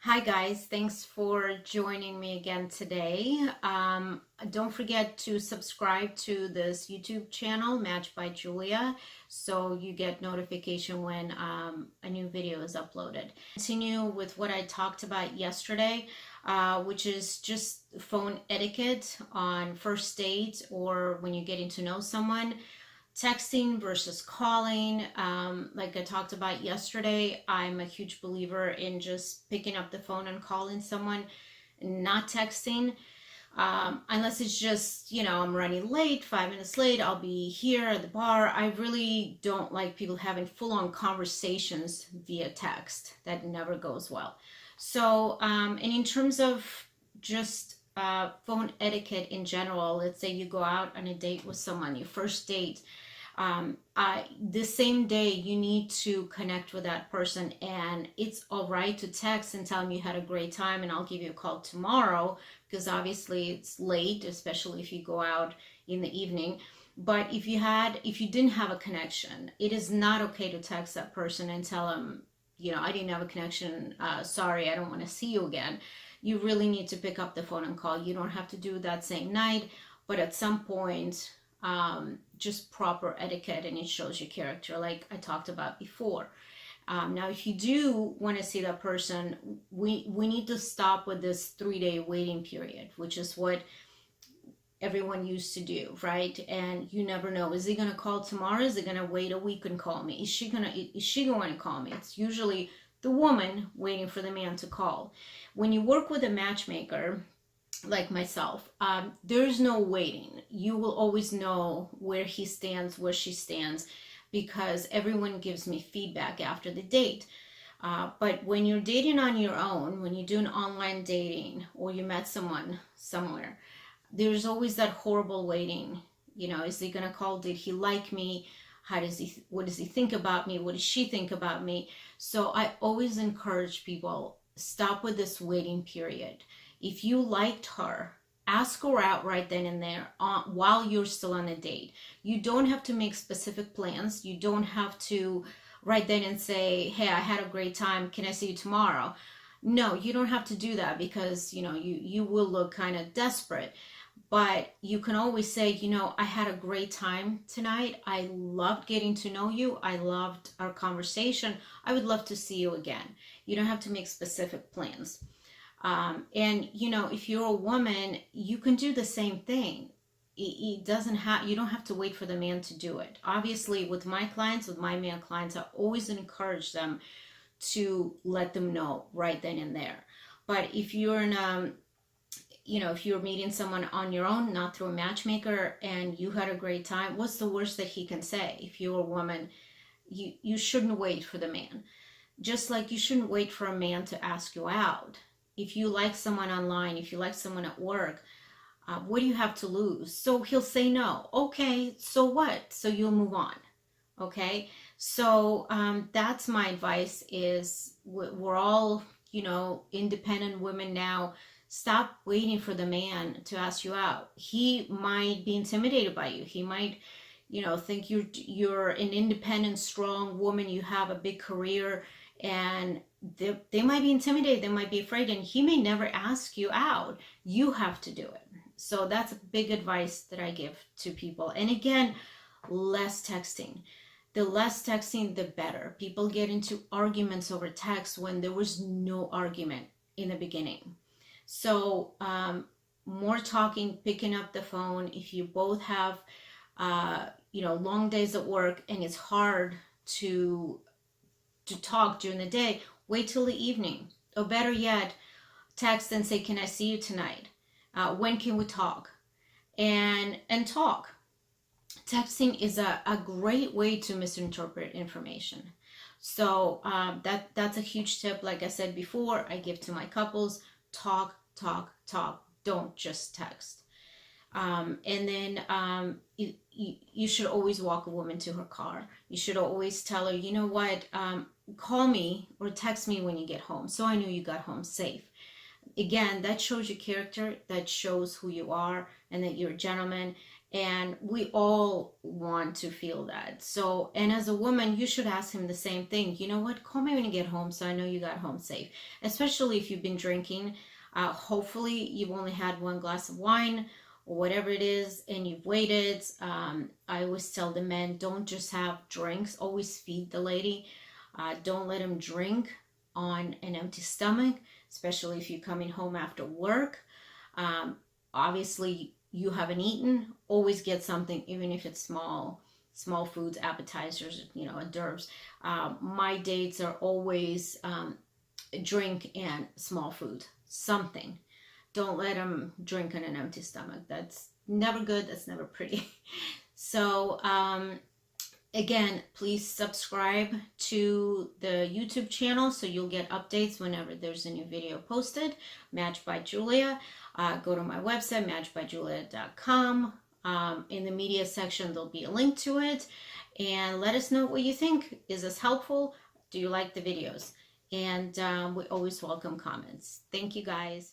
Hi guys, thanks for joining me again today. Don't forget to subscribe to this YouTube channel, Match by Julia, so you get notification when a new video is uploaded. Continue with what I talked about yesterday, which is just phone etiquette on first date or when you're getting to know someone. Texting versus calling. Like I talked about yesterday, I'm a huge believer in just picking up the phone and calling someone, not texting. Unless it's just, I'm running late, 5 minutes late, I'll be here at the bar. I really don't like people having full on conversations via text. That never goes well. So, and in terms of just phone etiquette in general, let's say you go out on a date with someone, your first date, the same day you need to connect with that person, and it's all right to text and tell them you had a great time and I'll give you a call tomorrow, because obviously it's late, especially if you go out in the evening. But if you didn't have a connection, it is not okay to text that person and tell them, I didn't have a connection, sorry, I don't want to see you again. You really need to pick up the phone and call. You don't have to do that same night, but at some point, just proper etiquette, and it shows your character, like I talked about before. Now, if you do want to see that person, we need to stop with this 3-day waiting period, which is what everyone used to do, right? And you never know, is he going to call tomorrow? Is he going to wait a week and call me? Is she going to call me? It's usually the woman waiting for the man to call. When you work with a matchmaker like myself, there's no waiting. You will always know where he stands, where she stands, because everyone gives me feedback after the date. But when you're dating on your own, when you do an online dating or you met someone somewhere, there's always that horrible waiting. Is he gonna call? Did he like me? What does he think about me? What does she think about me? So I always encourage people, stop with this waiting period. If you liked her, ask her out right then and there while you're still on a date. You don't have to make specific plans. You don't have to right then and say, hey, I had a great time. Can I see you tomorrow? No, you don't have to do that, because, you will look kind of desperate. But you can always say, I had a great time tonight. I loved getting to know you. I loved our conversation. I would love to see you again. You don't have to make specific plans. And if you're a woman, you can do the same thing. You don't have to wait for the man to do it. Obviously, with my male clients, I always encourage them to let them know right then and there. But if you're if you're meeting someone on your own, not through a matchmaker, and you had a great time, what's the worst that he can say? If you're a woman, you shouldn't wait for the man. Just like you shouldn't wait for a man to ask you out. If you like someone online, if you like someone at work, what do you have to lose? So he'll say no. Okay, so what? So you'll move on. Okay, so that's my advice. Is we're all independent women now. Stop waiting for the man to ask you out. He might be intimidated by you. He might think you're an independent, strong woman. You have a big career, and they might be intimidated, they might be afraid, and he may never ask you out. You have to do it. So that's a big advice that I give to people. And again, less texting. The less texting, the better. People get into arguments over text when there was no argument in the beginning. So more talking, picking up the phone. If you both have long days at work and it's hard to talk during the day, wait till the evening. Or better yet, text and say, can I see you tonight? When can we talk? And talk. Texting is a great way to misinterpret information. So that's a huge tip. Like I said before, I give to my couples. Talk. Don't just text. And then you should always walk a woman to her car. You should always tell her, you know what, call me or text me when you get home, so I know you got home safe. Again, that shows your character, that shows who you are, and that you're a gentleman. And we all want to feel that. So, and as a woman, you should ask him the same thing. You know what? Call me when you get home so I know you got home safe. Especially if you've been drinking. Hopefully, you've only had one glass of wine or whatever it is, and you've waited. I always tell the men, don't just have drinks. Always feed the lady. Don't let him drink on an empty stomach, especially if you're coming home after work. Obviously, you haven't eaten, always get something, even if it's small foods, appetizers, hors d'oeuvres. My dates are always drink and small food, something. Don't let them drink on an empty stomach. That's never good. That's never pretty. So again, please subscribe to the YouTube channel so you'll get updates whenever there's a new video posted. Match by Julia. Go to my website, matchbyjulia.com. In the media section, there'll be a link to it. And let us know what you think. Is this helpful? Do you like the videos? And we always welcome comments. Thank you, guys.